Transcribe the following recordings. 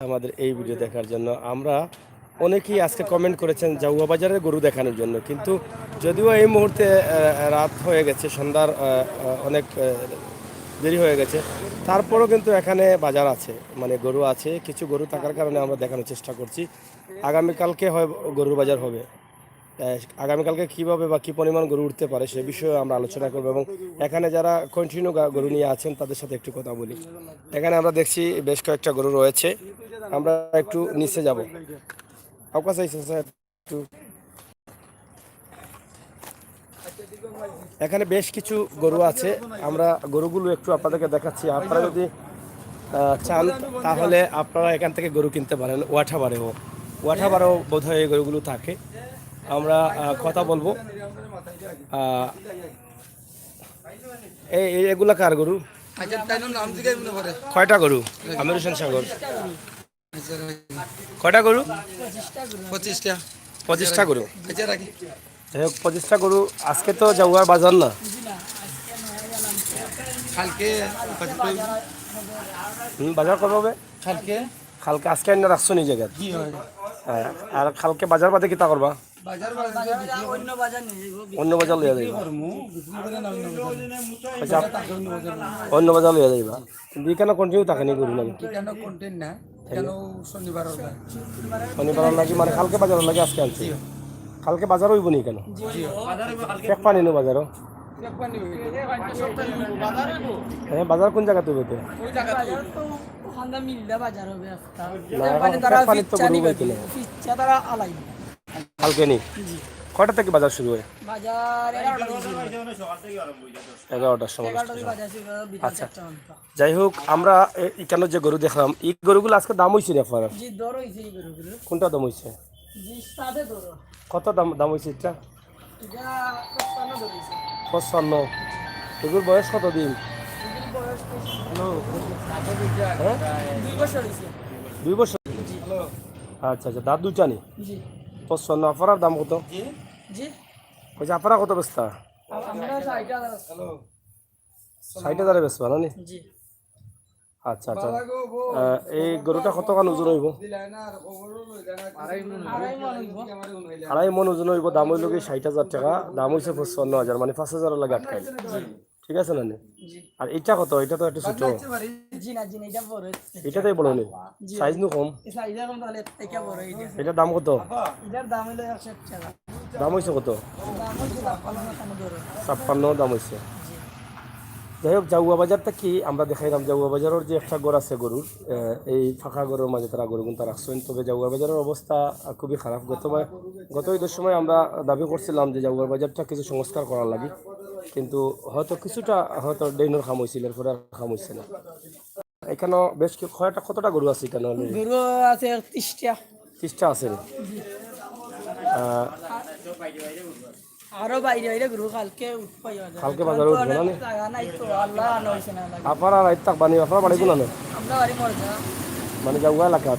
আমাদের এই ভিডিও দেখার জন্য। আমরা অনেকেই আজকে কমেন্ট করেছেন জাউয়া বাজারের গরু দেখানোর জন্য, কিন্তু যদিও এই মুহূর্তে রাত হয়ে গেছে, সন্ধ্যার অনেক দেরি হয়ে গেছে, তারপরও কিন্তু এখানে বাজার আছে, মানে গরু আছে। কিছু গরু থাকার কারণে আমরা দেখানোর চেষ্টা করছি। আগামীকালকে হয় গরুর বাজার হবে। আগামীকালকে কীভাবে বা কী পরিমাণ গরু উঠতে পারে সে বিষয়ে আমরা আলোচনা করবো, এবং এখানে যারা কন্টিনিউ গরু নিয়ে আছেন তাদের সাথে একটু কথা বলি। এখানে আমরা দেখছি বেশ কয়েকটা গরু রয়েছে, আমরা একটু নিচে যাব। আপনার চাইছেন স্যার একটু, এখানে বেশ কিছু গরু আছে, আমরা গরুগুলো একটু আপনাদেরকে দেখাচ্ছি। আপনারা যদি চান তাহলে আপনারা এখান থেকে গরু কিনতে পারেন। ওয়াঠাবারেও বোধহয় এই গরুগুলো থাকে। আমরা কথা বলবো। এগুলা কার গরু? কয়টা গরু? আমির হোসেন সাগর, কয়টা গরু? 25টা গরু। 25টা গরু। আজকে তো জাউয়ার বাজার না, বাজার কবে হবে? কালকে। আজকে আইনা রাখছো নি জায়গা? হ্যাঁ। আর কালকে বাজার বাদে কিতা করবা? অন্য বাজার লইয়া যাইবা? আচ্ছা, অন্য বাজার লইয়া যাইবা। কিন্তু এখানে কন্টিনিউ থাকে নি গরু লাগে? শনিবার লাগে, মানে কালকে বাজার লাগে আজকে আনছি। কালকে বাজার হইব নি কেন? শেখ পানি নো বাজারও? হ্যাঁ, বাজার কোন জায়গা তৈরি হতে? কালকে নি? কয়টা থেকে বাজার শুরু হয়? 11টার সময়। আচ্ছা, যাই হোক, আমরা এখানে যে গরু দেখলাম, এই গরুগুলো আজকে দাম হয়েছে না আপনার? কোনটা দাম হয়েছে? কত দাম হয়েছে এটা? 55। এগুলোর বয়স কত দিন? 2 বছর। আচ্ছা আচ্ছা, দাঁত দুইটা নি? 55। আপনার দাম কত? বলছি আপনারা কত বেচতা? 60,000 বেচবা না? আচ্ছা আচ্ছা। এই গরুটা কতখান ওজন হইব? 2.5 মন ওজন হইব। দাম হইল কি 60,000 টাকা। দাম হয়েছে 55,000, মানে 5,000 লাগে আটকাই। ঠিক আছে না? আর এটা কত? এটা তো একটু ছোট। এটাতেই বড় নেই, সাইজ নু কম। এটার দাম কত? দাম হয়েছে কত? 56 দাম হয়েছে। যাই হোক, জাউয়া বাজারটা কি আমরা দেখাইলাম। জাউয়া বাজারের যে একটা গড় আছে গরুর, এই ফাঁকা গরুর মাঝে তারা গরু কিন্তু রাখছেন। তবে জাউয়া বাজারের অবস্থা খুবই খারাপ। গত ঈদের সময় আমরা দাবি করছিলাম যে জাউয়া বাজারটা কিছু সংস্কার করার লাগে, কিন্তু হয়তো কিছুটা হয়তো ডেইনোর খাম হয়েছিল, এরপরে আর খাম হয়েছে না। এখানে বেশ কতটা গরু আছে? এখানে গরু আছে 30টা। 30টা আছে। আরো বাইরে গরু কালকে বাজারে উঠবে না? আপনারা রাইত থাকবা নি? আপনারা বাড়ি কোন? মানে জাউয়া এলাকা?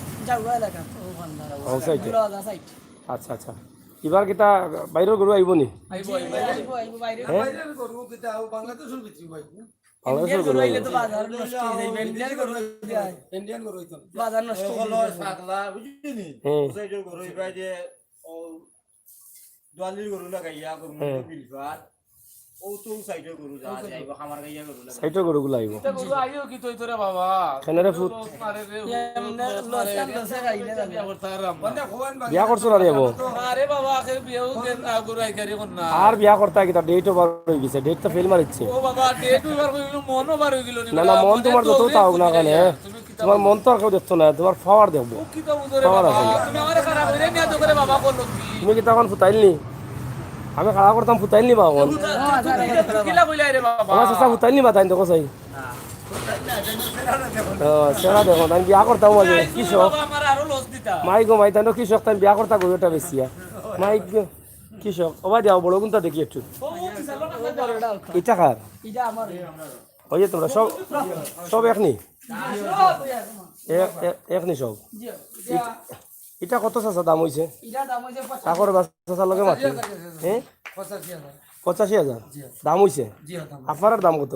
আচ্ছা আচ্ছা। এবার কিতা বাইরের গরু আইব নি? বাংলাদেশের গরু দোয়ালির গরু লাগাইয়া গরু বিলবার ও তো সাইডের গরু যা যাইব খামার গাইয়া গরু লাগাই সাইডের গরুগুলো আইব। এটা গরু আইও কি তই তোরে বাবা কেনরে ফুট বিয়া করছ না রে বাবু? আরে বাবা আখের বিয়াও দেন না গরু আইকারি কোন না আর বিয়া করতে কি তার ডেট ওভার হই গেছে? ডেট তো ফেল মারিচ্ছে। ও বাবা ডেট ওভার হইলো মন ওভার হই গেল না না, মন তোমার যত তাও না কেন, তোমার মন তো আর কেউ দেখতো না, তোমার পাওয়ার দেখবো। পাওয়ার আছে। তুমি আমারে খারাপ হইরে নিয়া তো করে বাবা করলো কি? তুমি কি তখন ফুটাইলনি? আমি খাড়া করতাম, ফুটাইলনি বাবা? কিলা কইলা রে বাবা? আমার চেষ্টা ফুটাইলনি বা তাই তো কসাই সেরা দেখো তাই বিয়া করতাম মাঝে কৃষক মাই গো মাই তাই কৃষক তাই বিয়া করতা গরুটা বেশিয়া মাই কৃষক ওবা দেওয়া বড় গুণটা দেখি একটু। এটা কার? ওই যে তোমরা সব সব একনি একনি সব। এটা কত চাচা দাম হয়েছে? কাকর চাচার লগে মাতি 85,000 দাম হয়েছে। আপনার দাম কত?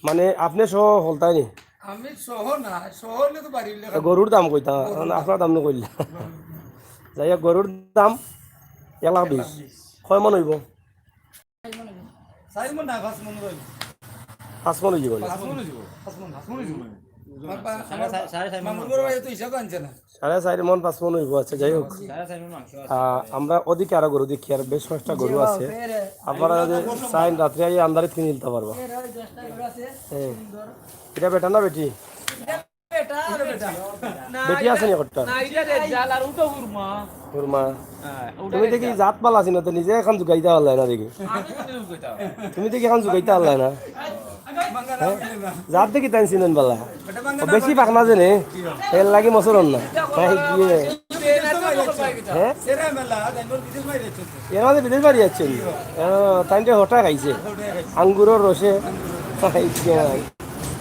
মানে আপনি সহ হলতাই নি? আমি শহর না শহর হলে তো বাড়ি তো গরুর দাম কইতা আপনার দাম নকইলা যাই হোক গরুর দাম 1,20,000 কয় মন হইব 4 মন না 5 মন রইল 5 মন হইব 5 মন হইব 5 মন হইব সাড়ে চার মণ মামুর বড় ভাই তো হিসাব আনছে না 4.5 মন 5 মন হইব আচ্ছা যাই হোক সাড়ে চার মণ মাংস আছে আমরা ওদিকে আরো গরু দেখি আর বেশ কয়েকটা গরু আছে আপনারা যদি চাইন রাত্রে আই আন্দারে কিনে নিতে পারবা হ্যাঁ এটা বেটা না বেটি বেটা আর বেটা বেটি আছে নি কতটা না এটা রে জাল আর উটো হুরমা হুরমা তুমি দেখি জাত পাল আছি না তো নিজে এখন জুগাইতে পারলাই না দেখি তুমি দেখি এখন জুগাইতে পারলাই না জাত দেখি তাই চিনেন পালা বেশি পাকনা জেনে এর লাগি মসরন না গিয়ে হ্যাঁ সেরা মেলা দাইবল বিদেশ বাইরে চলছে এর মাঝে বিদেশ বাড়ি যাচ্ছেন তাইনটা হঠাৎ খাইছে আঙ্গুরের রসে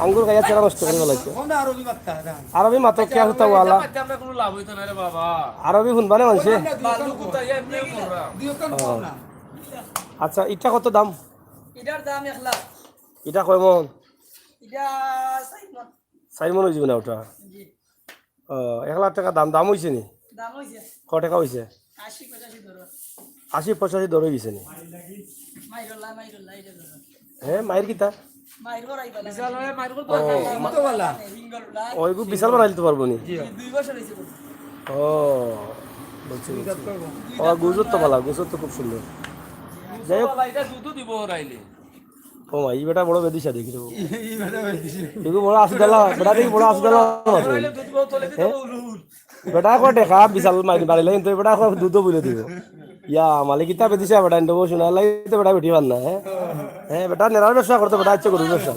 আঙ্গুর খাইয়া চেরা নষ্ট করে লাগছে কোনটা আরবি বাত্তা না আরবি মাত্র কে হতা ওয়ালা আমরা কোনো লাভ হইতো না রে বাবা আরবি শুনবানে মানুষে বালু কুতা এমনি কররা দিওকান কম না আচ্ছা ইটা কত দাম এটার দাম 1 লাখ ইটা কয় মন এটা সাইমন 4 মন হইব না ওটা জি 1 লাখ টাকা দাম হইছে নি দাম হইছে ক টাকা হইছে 80 85 ধরো 80-85 দর হইছে নি মাইরলা এটা ধরো হ্যাঁ মায়ের কিতা মাইর করাই বলা বিশাল হয় মাইর করতে তো বলা রিঙ্গললা ওইগু বিশাল বানাই দিতে পারবো নি 2 বছর হইছে ও বলছি ও গুজর তো ভালো গুজর তো খুব সুন্দর যাই হোক এটা দুধ দিব রাইলে ও মা এই বেটা বড় বেদিশা দেখি তো এই বেটা হইছে দেখো বড় আসদালা বেটা দেখি বড় আসদালা আছে দুধ বউ তোলে দিতে উলুল বেটা কো দেখা বিশাল মারি বাড়িলে কিন্তু বেটা কো দুধ বলে দিব ইয়া মালিকিতা বেদিশা বেটা ইন্দ শোনা লাগে তো বেটা বেটি বান না হ্যাঁ হ্যাঁ বেটা নেরার ব্যবসা করতে বেটা ইচ্ছে করু ব্যবসা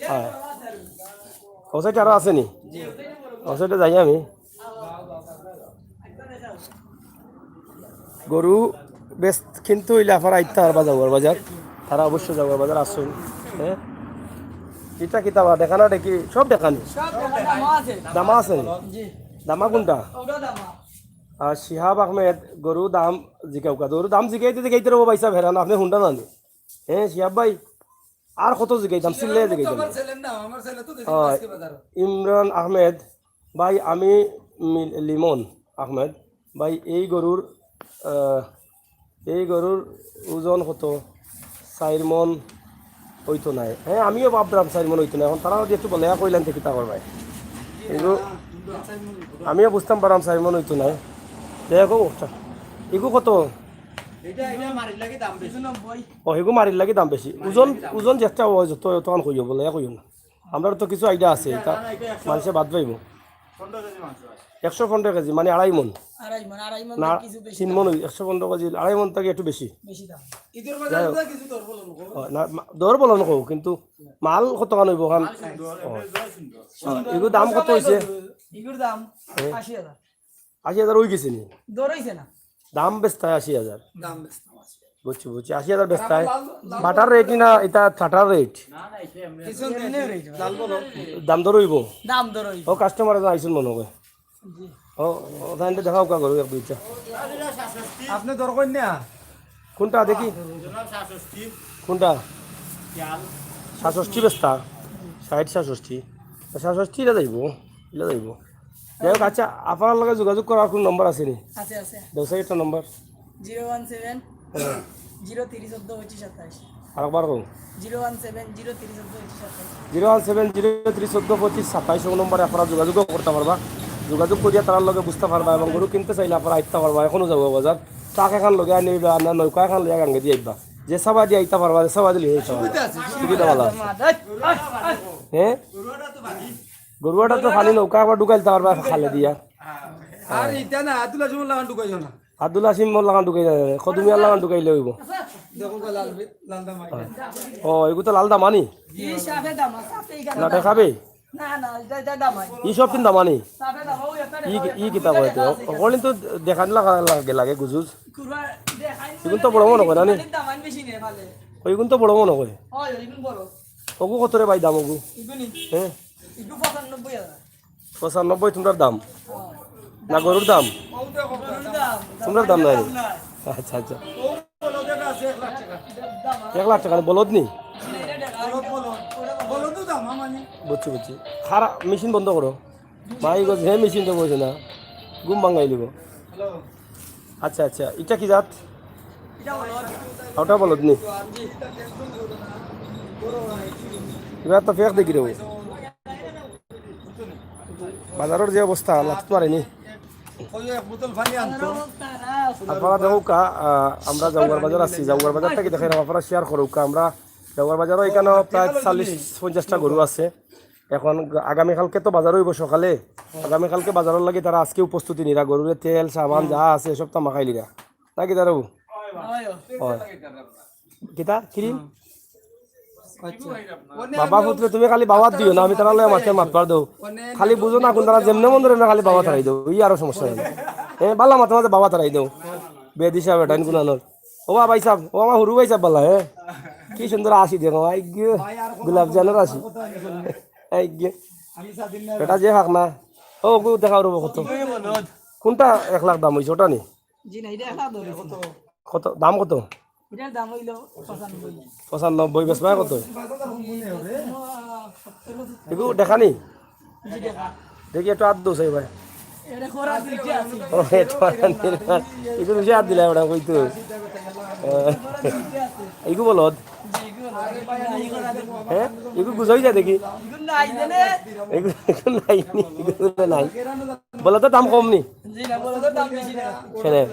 হ্যাঁ ওসাইটা আরো আছে নি ওসাইটা যাই আমি গরু বেশ কিন্তু ইলাফার আইতা আর বাজার বাজার তারা অবশ্যই যাওয়ার বাজার আসুন হ্যাঁ এটা কিতাবা দেখানা দেখি সব দেখানি সব দাম আছে দামা আছে জি দামা কোনটা ওটা দাম আর শিহাব আহমেদ গরু দাম জিকাউকা গরু দাম জিকাইতে রবো ভাই সাহেব হেরান আপনি হুন্ডা নানি হ্যাঁ শিহাব ভাই আর কত জিকাইতাম সিল্লে জিকাইতাম আমার ছেলে না আমার ছেলে তো দেশে হয়। আজকে বাজার ইমরান আহমেদ ভাই আমি লিমন আহমেদ ভাই এই গরুর ওজন কত 4 মন হইতো নাই হ্যাঁ আমিও ভাবলাম 4 মন হইতো না এখন তারা যদি একটু বলে কইলেন থেকে তা করবাই এগু আমিও বুঝতাম পারাম 4 মন হইতো নাই দেখো এগু কত এটা মারির লাগি দাম বেশি 90 ও এগু মারির লাগি দাম বেশি ওজন যেটা হয় যত তখন কইও বলে কইও না আমরা তো কিছু আইডিয়া আছে এটা মানুষে বাদ পাইব 15 কেজি মাংস আছে 115 কেজি মানে 2.5 মন আড়াই মন না কিছু বেশি 3 মন 115 কেজি 2.5 মন থেকে একটু বেশি বেশি দাম ঈদের বাজার তো কিছু তোর বলো না দর বলো নকো কিন্তু মাল কত কান হইব খান এগু দাম কত হইছে ইগুর দাম 80000 80,000 হই গেছে নি দৌড়াইছে না দাম বেচতায় 80,000 দাম বেশি বুঝছি 80,000 বেচতায় বাটার রেট না এটা থাটার রেট না না এটা এমনি কিছু লাল বলো দাম দর হইব দাম দৌড়াই ও কাস্টমার আইসুন মনে হয় জি ও তাহলে দেখাও কা করো এক দুইটা আপনি দরকার না কোনটা দেখি কোনটা চাল 67 বেচতা 60-67 67 এটা যাইব এটা যাইব যাই হোক আচ্ছা আপনার লগে যোগাযোগ করার কোন নম্বর আছে নি আছে আছে ব্যবসায়ী একটা নম্বর 017 03014 আরেকবার কোন 017 03014 017-03-14-25-27 নম্বরে আপনারা যোগাযোগ করতে পারবা যোগাযোগ করিয়া তার লগে বুঝতে পারবা এবং গরু কিনতে চাইলে আপনারা আইতে পারবা এখনো যাবো বাজার ট্রাক এখন লগে আনিবা না নৌকা এখন লইয়া গাঙ্গে দিয়ে আইবা যে সাবা দিয়ে আইতে পারবা যে সাবা দিলে সুবিধা ভালো হ্যাঁ গরুয়াটা তো খালি নৌকা আবার ঢুকাইতে পারবা খালে দিয়া আর এটা না আতুলা জমল লাগান ঢুকাই না আব্দুল্লাহ সিম লাগান ঢুকাই কদমিয়ার লাগান ঢুকাইলে হইব দেখো লাল লাল দাম আই ও এগু তো লাল দামানি এই সাফে দাম সাফে না দেখাবে না না এটা দাম হয় ই সব কিন দামানি সাফে দাম ওই একটা ই কিতাব হয়তো অকলিন তো দেখান লাগে লাগে গুজুজ কুরবা দেখাই এগুন তো বড় মনে করে না দাম আন বেশি নে ভালে ওইগুন তো বড় মনে করে হয় ইগুন বড় ওগু কত রে ভাই দাম ওগু ইগুনি হ্যাঁ ইগু 95000 95 তোমার দাম না গরুর দাম তোমার দাম নাই আচ্ছা আচ্ছা বলো দেখা আছে 1 লাখ টাকা 1 লাখ টাকা বলদ নি বলো তো দাম আমার বুঝছি বুঝছি খারাপ মেশিন বন্ধ করো মাই গো যে মেশিন তো বলছে না ঘুম ভাঙাই দিব আচ্ছা আচ্ছা এটা কি জাত ওটা বলো নি এবার তো ফেক দেখি দেবো বাজারের যে অবস্থা লাগতে পারেনি ওই এক বোতল পানি আনতো আপনারা দেখো কা আমরা জাউয়ার বাজার আছি জাউয়ার বাজার থেকে দেখাই আপনারা শেয়ার করো কা আমরা জাউয়ার বাজারও এখানে প্রায় 40-50টা গরু আছে এখন আগামীকালকে তো বাজার হইব সকালে আগামীকালকে বাজারের লাগে তারা আজকে উপস্থিতি নিরা গরুর তেল সাবান যা আছে সব তো মাখাই লিরা নাকি তারা হয় কিতা ক্রিম বাবা পুত্র তুমি খালি বাবা দিও না আমি তারা মাকে মাতবার দেও খালি বুঝো না কোন তারা যেমনে মন ধরে না খালি বাবা তারাই দেও ই আরো সমস্যা নেই হ্যাঁ বালা মাথা মাঝে বাবা তারাই দেও বেদি সাহেব এটা গুনানোর ও বা ভাই সাহেব ও আমার হুরু ভাই সাহেব বলা হ্যাঁ কি সুন্দর আসি দেখো আই গিয়ে গোলাপ জানের আসি এই গিয়ে এটা যে হাক না ও গু দেখা রব কত কোনটা 1 লাখ দাম হইছে ওটা নি জি না এটা একটা ধরে কত দাম কত এটার দাম হইলো 95 95 বেশ ভাই কত এগু দেখানি জি দেখা দেখি একটু হাত দো সাই ভাই এটা খরা দিতে আছে ও এটু বেশি হাত দিলে ওটা কইতো এগু বলত হ্যাঁ এগু বুঝাই যায় দেখি ইগুন নাই দেনে এগু নাই এগু নাই বলো তো দাম কম নি জি না বলো তো দাম বেশি না কেনে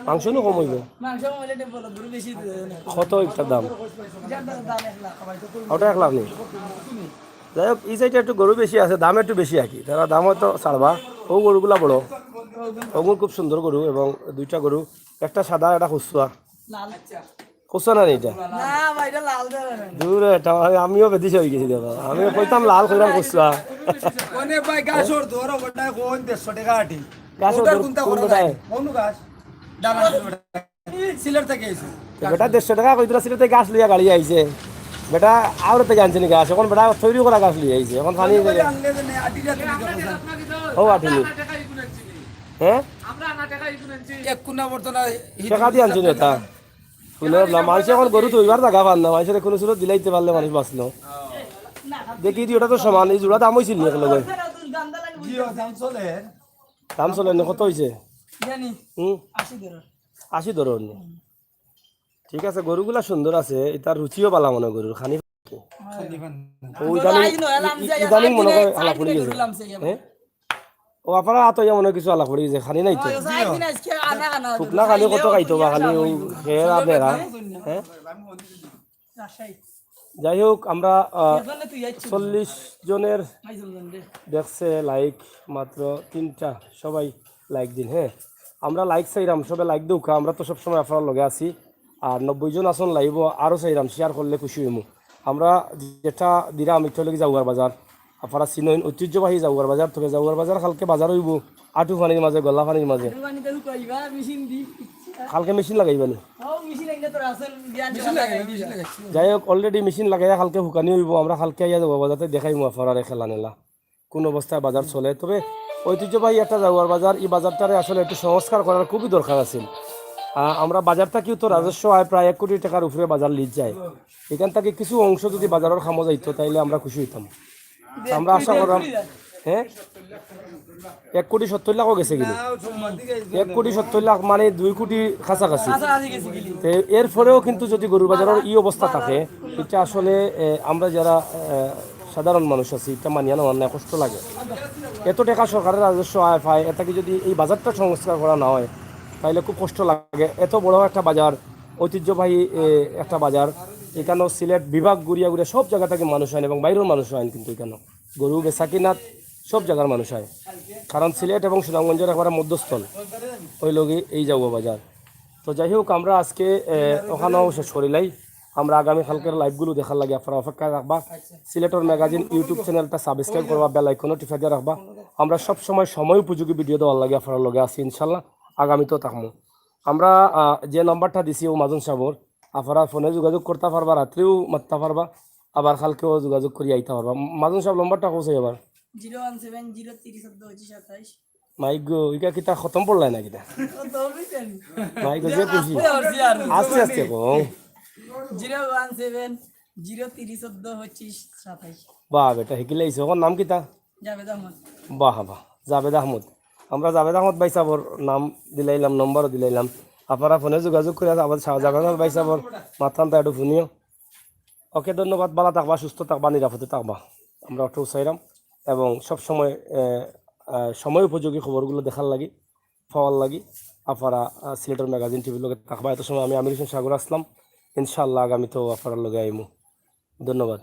মাংস নো কম হইবে মাংস মলে দে বলো গরু বেশি দেনে কত একটা দাম যার দাম 1 লাখ ওটা 1 লাখ নেই যাই হোক এই সাইডে একটু গরু বেশি আছে দাম একটু বেশি আকি তারা দাম হয়তো ছাড়বা ও গরুগুলা বড় ওগুলো খুব সুন্দর গরু এবং দুইটা গরু একটা সাদা একটা খুচরা লাল খুচরা না এটা না ভাই এটা লাল দেবে না দূর এটা আমিও বেদিস হয়ে গেছি দেখো আমিও কইতাম লাল কইরাম খুচরা ওনে ভাই গাছর ধর ওটা কোন 150 টাকা আটি গাছর ওটার ধর কোনটা কোন করো বেটায়? কোন গাছ দাম সিলেট থেকে এসে বেটা 150 টাকা কইতরা সিলেটে গাছ লইয়া গাড়ি আইছে বেটা আউরে থেকে আনছে নি গাছ এখন বেটা তৈরি করা গাছ লইয়া আইছে এখন পানি আনলে যে আটিটা ও আটিনি হ্যাঁ এক কোনা বর্তনা টাকা দিয়ে আনছি না তা শুনলাম মানুষ এখন গরু তো ওইবার জায়গা পান না মানুষের কোনো সুরত দিলাইতে পারলে মানুষ বাঁচলো দেখি দি ওটা তো সমান এই জোড়া দাম হয়েছিল এক লগে গান্দা লাগে জিও দাম চলে দাম চলে না কত হয়েছে জানি হুম 80 ধরো 80 ধরুন ঠিক আছে গরুগুলা সুন্দর আছে এটার রুচিও পালা মনে গরুর খানি ও ইদানিং মনে করে আলা পড়ে গেছে হ্যাঁ ও আপনারা আতো মনে কিছু আলা পড়ে গেছে খানি নাই তো শুকনা খালি কত খাইতো বা খালি ওই খেয়ে আপনারা হ্যাঁ যাই হোক আমরা 40 জনের দেখছে লাইক মাত্র 3টা সবাই লাইক দিন হ্যাঁ আমরা লাইক চাইরাম সবাই লাইক দেউকা আমরা তো সবসময় আপনার লগে আছি আর 90 জন আসন লাইব আরও চাইরাম শেয়ার করলে খুশি হইমু আমরা যেটা দিলাম একটু লগে জাউয়ার বাজার আপনারা চিনইন ঐতিহ্যবাহী জাউয়ার বাজার তবে জাউয়ার বাজার কালকে বাজার হইব আটু পানির মাঝে গলা পানির মাঝে কালকে মেশিন লাগাইবানি যাই হোক অলরেডি মেশিন লাগাইয়া কালকে শুকানি হইব আমরা কালকে আইয়া যাবো বাজারতে দেখাইমু আপনারা খেলা নেলা কোন অবস্থায় বাজার চলে তবে ঐতিহ্যবাহী একটা জাউয়ার বাজার এই বাজারটারে আসলে একটু সংস্কার করার খুবই দরকার আছে আমরা বাজার থেকেও তো রাজস্ব আয় প্রায় 1 কোটি টাকার উপরে বাজার লিজ যায় এখান থেকে কিছু অংশ যদি বাজারের খামো যাইতো তাইলে আমরা খুশি হইতাম আমরা আশা করলাম হ্যাঁ 1,70,00,000 গেছে কিন্তু 1,70,00,000 মানে 2 কোটি কাছাকাছি এরপরেও কিন্তু যদি গরুর বাজারের এই অবস্থা থাকে এটা আসলে আমরা যারা সাধারণ মানুষ আছি এটা মানিয়া নেওয়ার না কষ্ট লাগে এত টাকা সরকারের রাজস্ব আয় পায় এটাকে যদি এই বাজারটা সংস্কার করা না হয় তাইলে খুব কষ্ট লাগে এত বড় একটা বাজার ঐতিহ্যবাহী একটা বাজার এখানেও সিলেট বিভাগ ঘুরিয়া ঘুরিয়া সব জায়গা থেকে মানুষ হয় এবং বাইরেও মানুষ হয় কিন্তু এখানেও গরু বেচা কিনাত সব জায়গার মানুষ হয় কারণ সিলেট এবং সুনামগঞ্জের একবারে মধ্যস্থল ওই লগে এই যাবো বাজার তো যাই হোক আমরা আজকে ওখানেও শেষ করিলাই আমরা আগামীকালকের লাইভগুলো দেখার লাগে আপনারা অপেক্ষায় রাখবা সিলেটর ম্যাগাজিন ইউটিউব চ্যানেলটা সাবস্ক্রাইব করবা বেল আইকনও টিপা দিয়ে রাখবা আমরা সব সময় উপযোগী ভিডিও দেওয়ার লাগে আপনার লগে আছি ইনশাল্লাহ আগামীতেও থাকবো আমরা যে নাম্বারটা দিছি ও মাজন সাবর আপনারা ফোনে যোগাযোগ করতে পারবা রাত্রেও মারতে পারবা আবার কালকেও যোগাযোগ করে আইতে পারবা মাজন সাহেব নম্বরটা কোথায় এবার 017030227 মাইক গো ইকা কিতা খতম পড়লাই না কিতা মাইক গো যে খুশি আস্তে আস্তে কো 017030227 বাহ বেটা শিকিলে আইছে ওর নাম কিতা জাভেদ আহমদ বাহ বাহ জাভেদ আহমদ আমরা জাভেদ আহমদ ভাই সাহর নাম দিলাইলাম নম্বরও দিলাইলাম আপনারা ফোনে যোগাযোগ করে আবার জাভেদ আহমদ ভাই সাহর মাথানটা একটু শুনিও ওকে ধন্যবাদ ভালো থাকবা সুস্থ থাকবা নিরাপদে থাকবা আমরা অটো চাইলাম এবং সব সময় সময় উপযোগী খবরগুলো দেখার লাগি পাওয়ার লাগি আপনারা সিলেটের ম্যাগাজিন টিভির লগে থাকবা এত সময় আমি আমির হোসেন সাগর আসলাম ইনশাআল্লাহ আগামীতেও আপনার লগে আইমু ধন্যবাদ